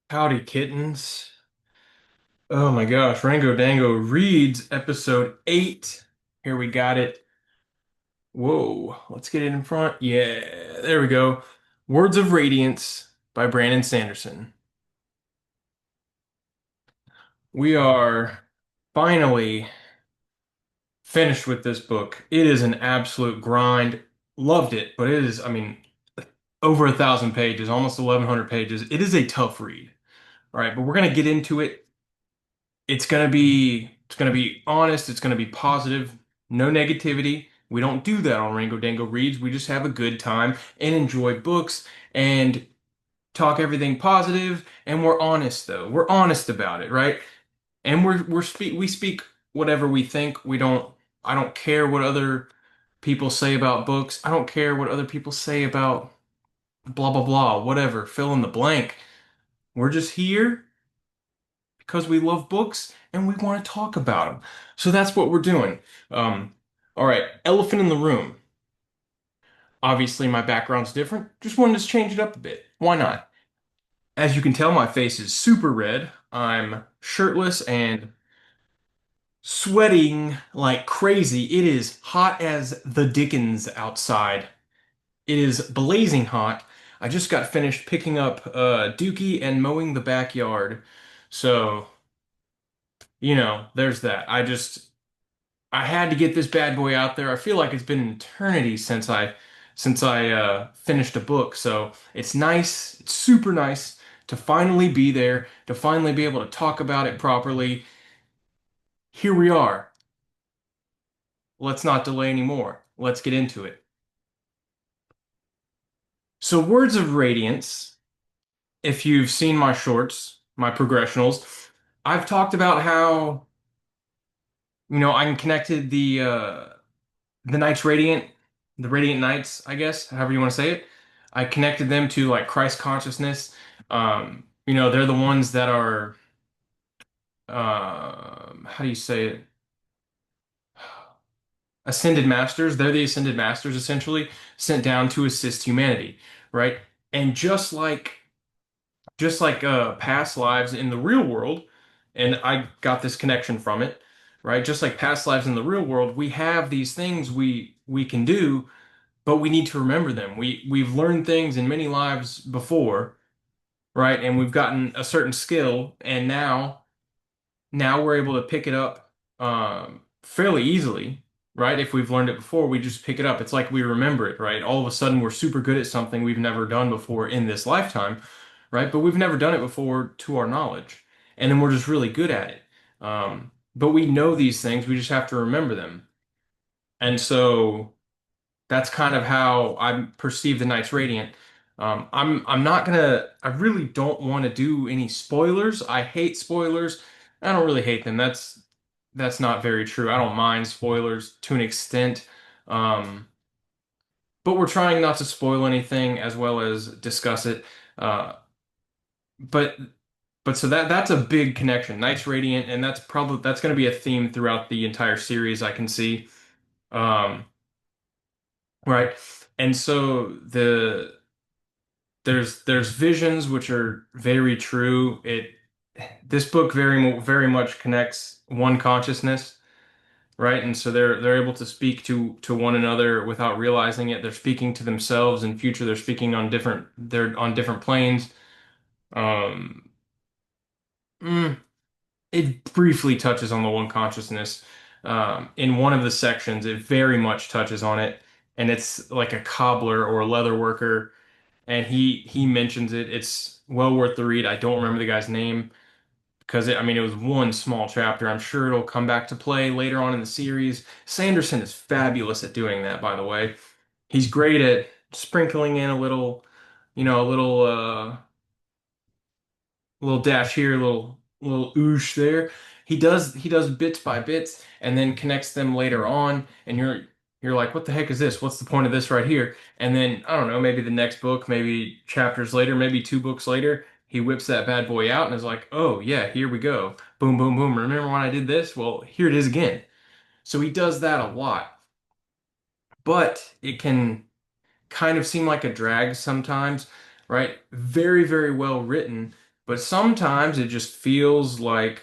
Howdy, kittens. Oh my gosh, RangoDango Reads, episode 8. Here we got it. Whoa, let's get it in front. Yeah, there we go. Words of Radiance by Brandon Sanderson. We are finally finished with this book. It is an absolute grind. Loved it, but it is, over 1,000 pages, almost 1,100 pages. It is a tough read. All right, but we're gonna get into it. It's gonna be honest, it's gonna be positive, no negativity. We don't do that on Rango Dango Reads. We just have a good time and enjoy books and talk everything positive, and we're honest though. We're honest about it, right? And we speak whatever we think. We don't I don't care what other people say about books. I don't care what other people say about blah blah blah, whatever, fill in the blank. We're just here because we love books and we want to talk about them. So that's what we're doing. Um, all right, elephant in the room. Obviously, my background's different. Just wanted to change it up a bit. Why not? As you can tell, my face is super red. I'm shirtless and sweating like crazy. It is hot as the dickens outside. It is blazing hot. I just got finished picking up dookie and mowing the backyard. So, there's that. I had to get this bad boy out there. I feel like it's been an eternity since I finished a book. So it's nice, it's super nice to finally be there, to finally be able to talk about it properly. Here we are. Let's not delay anymore. Let's get into it. So Words of Radiance, if you've seen my shorts, my progressionals, I've talked about how, I connected the Knights Radiant, the Radiant Knights, I guess, however you want to say it. I connected them to like Christ consciousness. They're the ones that are, how do you say it? Ascended masters. They're the ascended masters essentially sent down to assist humanity, right? And just like past lives in the real world, and I got this connection from it, right? Just like past lives in the real world, we have these things we can do, but we need to remember them. We've learned things in many lives before, right? And we've gotten a certain skill, and now we're able to pick it up fairly easily, right? If we've learned it before, we just pick it up. It's like we remember it, right? All of a sudden, we're super good at something we've never done before in this lifetime, right? But we've never done it before to our knowledge, and then we're just really good at it. But we know these things, we just have to remember them. And so that's kind of how I perceive the Knights Radiant. I'm not gonna. I really don't want to do any spoilers. I hate spoilers. I don't really hate them. That's not very true. I don't mind spoilers to an extent. Um, but we're trying not to spoil anything as well as discuss it. Uh, but but so that's a big connection. Knights Radiant, and that's going to be a theme throughout the entire series. I can see. Um, right. And so there's visions which are very true. This book very much connects one consciousness, right? And so they're able to speak to one another without realizing it. They're speaking to themselves in future. They're on different planes. Um, mm, it briefly touches on the one consciousness. In one of the sections, it very much touches on it, and it's like a cobbler or a leather worker, and he mentions it. It's well worth the read. I don't remember the guy's name because it was one small chapter. I'm sure it'll come back to play later on in the series. Sanderson is fabulous at doing that, by the way. He's great at sprinkling in a little dash here, a little oosh there. He does bits by bits and then connects them later on, and you're like, what the heck is this? What's the point of this right here? And then I don't know, maybe the next book, maybe chapters later, maybe 2 books later, he whips that bad boy out and is like, oh yeah, here we go. Boom, boom, boom. Remember when I did this? Well, here it is again. So he does that a lot, but it can kind of seem like a drag sometimes, right? Very, very well written, But sometimes it just feels like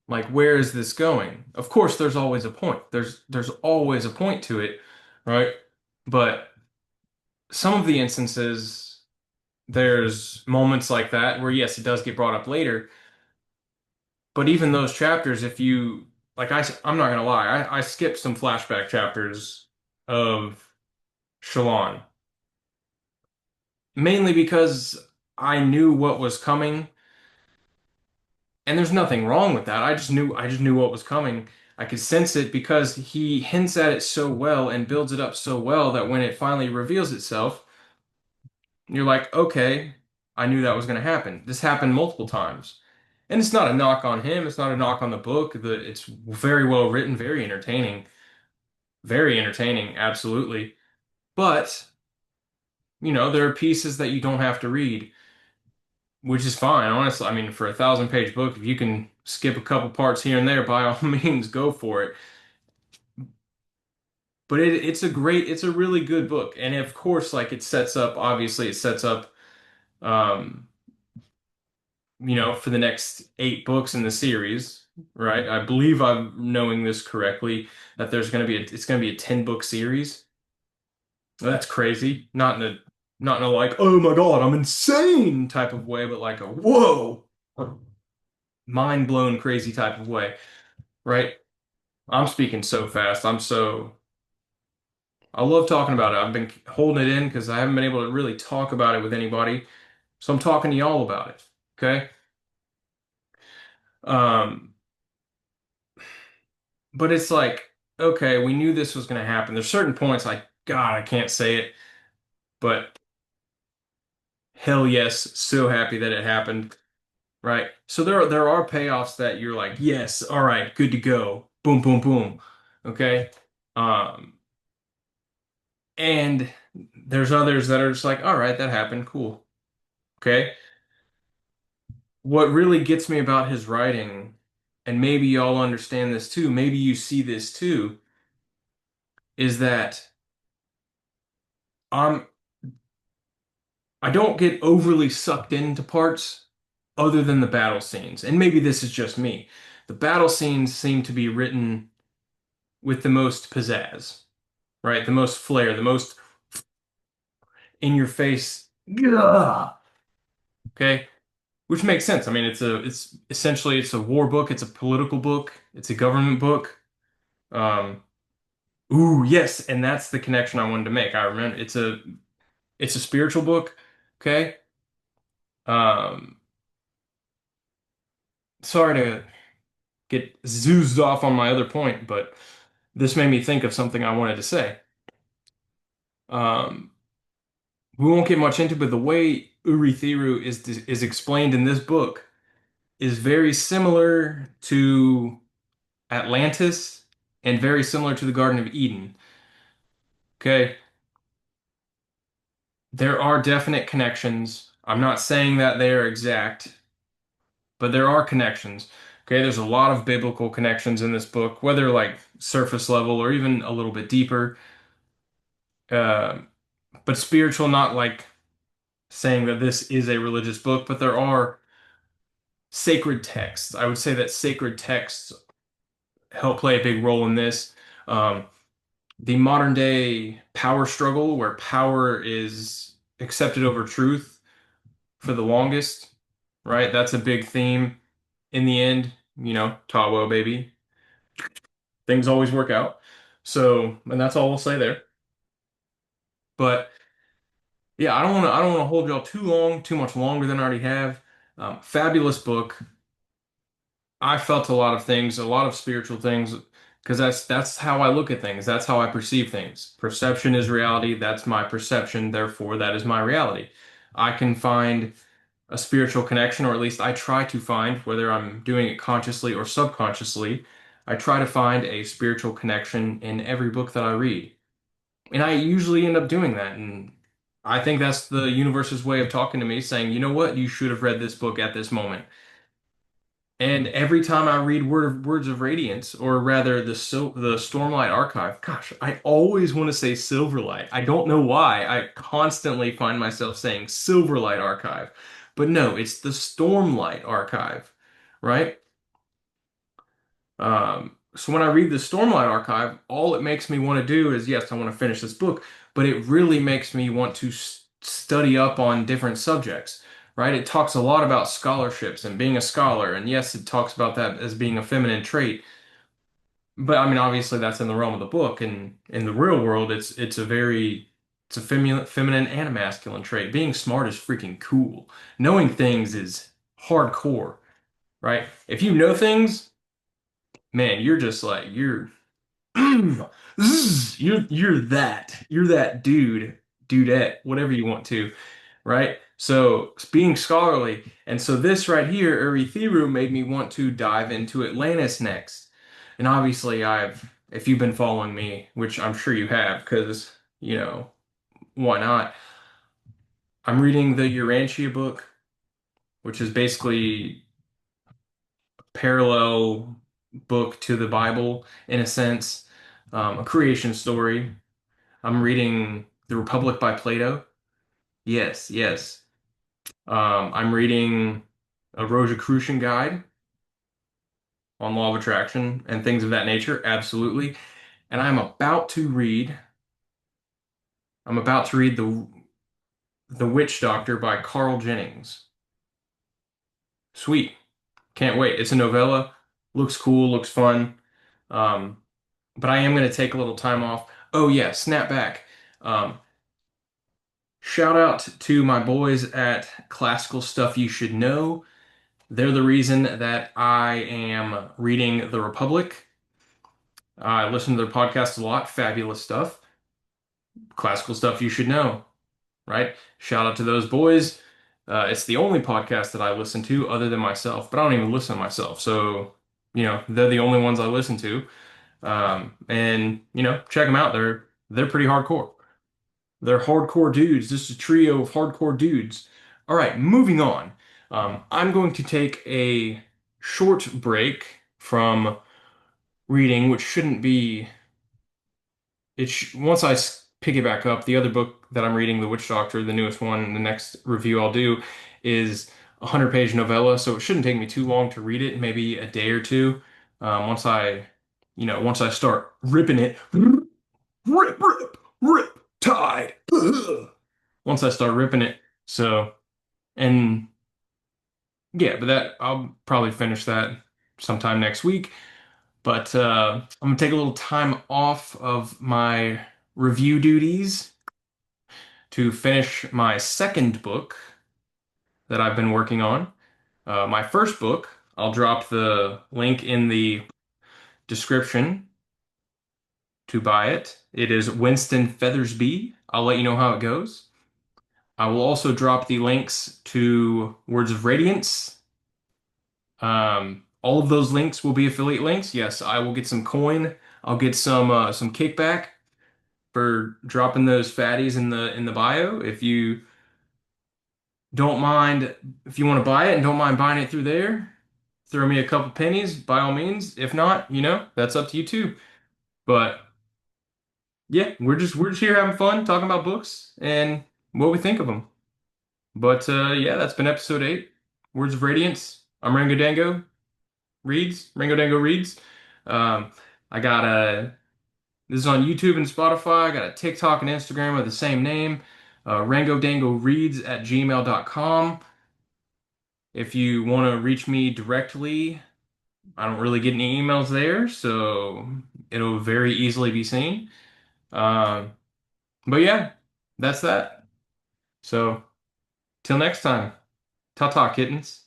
where is this going? Of course, there's always a point. There's always a point to it, right? But some of the instances, there's moments like that where yes, it does get brought up later, but even those chapters, if you like, I'm not gonna lie, I skipped some flashback chapters of Shalon, mainly because I knew what was coming, and there's nothing wrong with that. I just knew what was coming. I could sense it because he hints at it so well and builds it up so well that when it finally reveals itself, you're like, okay, I knew that was going to happen. This happened multiple times. And it's not a knock on him, it's not a knock on the book. It's very well written, very entertaining, absolutely. But, there are pieces that you don't have to read, which is fine, honestly. I mean, for a 1,000-page book, if you can skip a couple parts here and there, by all means, go for it. But it's a really good book. And of course, like obviously, it sets up, um, for the next 8 books in the series, right? I believe I'm knowing this correctly, that it's going to be a 10-book series. That's crazy. Not in a like, oh my God, I'm insane type of way, but like a whoa, mind blown crazy type of way, right? I'm speaking so fast. I love talking about it. I've been holding it in because I haven't been able to really talk about it with anybody. So I'm talking to y'all about it. Okay. Um, but it's like, okay, we knew this was going to happen. There's certain points like, God, I can't say it, but hell yes, so happy that it happened. Right. So there are payoffs that you're like, yes, all right, good to go. Boom, boom, boom. Okay. Um, and there's others that are just like, all right, that happened, cool. Okay. What really gets me about his writing, and maybe y'all understand this too, maybe you see this too, is that I'm I don't get overly sucked into parts other than the battle scenes. And maybe this is just me. The battle scenes seem to be written with the most pizzazz, right? The most flair, the most in your face. Gah! Okay? Which makes sense. I mean, it's essentially it's a war book, it's a political book, it's a government book. Um, ooh, yes, and that's the connection I wanted to make. I remember it's a spiritual book, okay? Um, sorry to get zoozed off on my other point, but this made me think of something I wanted to say. Um, we won't get much into, but the way Urithiru is explained in this book is very similar to Atlantis and very similar to the Garden of Eden. Okay, there are definite connections. I'm not saying that they are exact, but there are connections. Okay, there's a lot of biblical connections in this book, whether like surface level or even a little bit deeper. Uh, but spiritual, not like saying that this is a religious book, but there are sacred texts. I would say that sacred texts help play a big role in this. Um, the modern day power struggle, where power is accepted over truth for the longest, right? That's a big theme. In the end, Tawo, baby, things always work out. So, and that's all we'll say there. But yeah, I don't want to hold y'all too long, too much longer than I already have. Fabulous book. I felt a lot of things, a lot of spiritual things, because that's how I look at things. That's how I perceive things. Perception is reality. That's my perception. Therefore, that is my reality. I can find a spiritual connection, or at least I try to find, whether I'm doing it consciously or subconsciously, I try to find a spiritual connection in every book that I read. And I usually end up doing that. And I think that's the universe's way of talking to me, saying, you know what, you should have read this book at this moment. And every time I read Words of Radiance, or rather the Stormlight Archive, gosh, I always want to say Silverlight. I don't know why. I constantly find myself saying Silverlight Archive. But no, it's the Stormlight Archive, right? So when I read the Stormlight Archive, all it makes me want to do is, yes, I want to finish this book, but it really makes me want to study up on different subjects, right? It talks a lot about scholarships and being a scholar, and yes, it talks about that as being a feminine trait, but I mean, obviously that's in the realm of the book, and in the real world, it's a feminine and a masculine trait. Being smart is freaking cool. Knowing things is hardcore, right? If you know things, man, you're just like you're that dude, dudette, whatever you want to, right? So being scholarly, and so this right here, Urithiru, made me want to dive into Atlantis next. And obviously, if you've been following me, which I'm sure you have, because why not? I'm reading the Urantia book, which is basically parallel book to the Bible in a sense, a creation story. I'm reading The Republic by Plato. Yes, yes. I'm reading a Rosicrucian guide on law of attraction and things of that nature. Absolutely. And I'm about to read The Witch Doctor by Carl Jennings. Sweet. Can't wait. It's a novella. Looks cool, looks fun. Um, but I am going to take a little time off. Oh yeah, snap back. Um, Shout out to my boys at Classical Stuff You Should Know. They're the reason that I am reading The Republic. I listen to their podcast a lot. Fabulous stuff. Classical Stuff You Should Know, right? Shout out to those boys. It's the only podcast that I listen to other than myself, but I don't even listen to myself. So, they're the only ones I listen to. And, check them out. They're pretty hardcore. They're hardcore dudes, just a trio of hardcore dudes. All right, moving on. I'm going to take a short break from reading, which shouldn't be. Once pick it back up, the other book that I'm reading, The Witch Doctor, the newest one, the next review I'll do is a 100-page novella, so it shouldn't take me too long to read it, maybe a day or two. Once I start ripping it, rip, tide. Once I start ripping it. So, and yeah, but that I'll probably finish that sometime next week. But I'm gonna take a little time off of my review duties to finish my second book that I've been working on. My first book, I'll drop the link in the description to buy it. It is Winston Feathersby. I'll let you know how it goes. I will also drop the links to Words of Radiance. All of those links will be affiliate links. Yes, I will get some coin. I'll get some kickback for dropping those fatties in the bio. Don't mind if you want to buy it and don't mind buying it through there, throw me a couple pennies by all means. If not, that's up to you too. But yeah, we're just here having fun, talking about books and what we think of them. But yeah, that's been episode 8, Words of Radiance. I'm RangoDango Reads. Um, I got this is on YouTube and Spotify. I got a TikTok and Instagram of the same name, RangoDango Reads at gmail.com. If you want to reach me directly, I don't really get any emails there, so it'll very easily be seen. Um, but yeah, that's that. So till next time, ta-ta, kittens.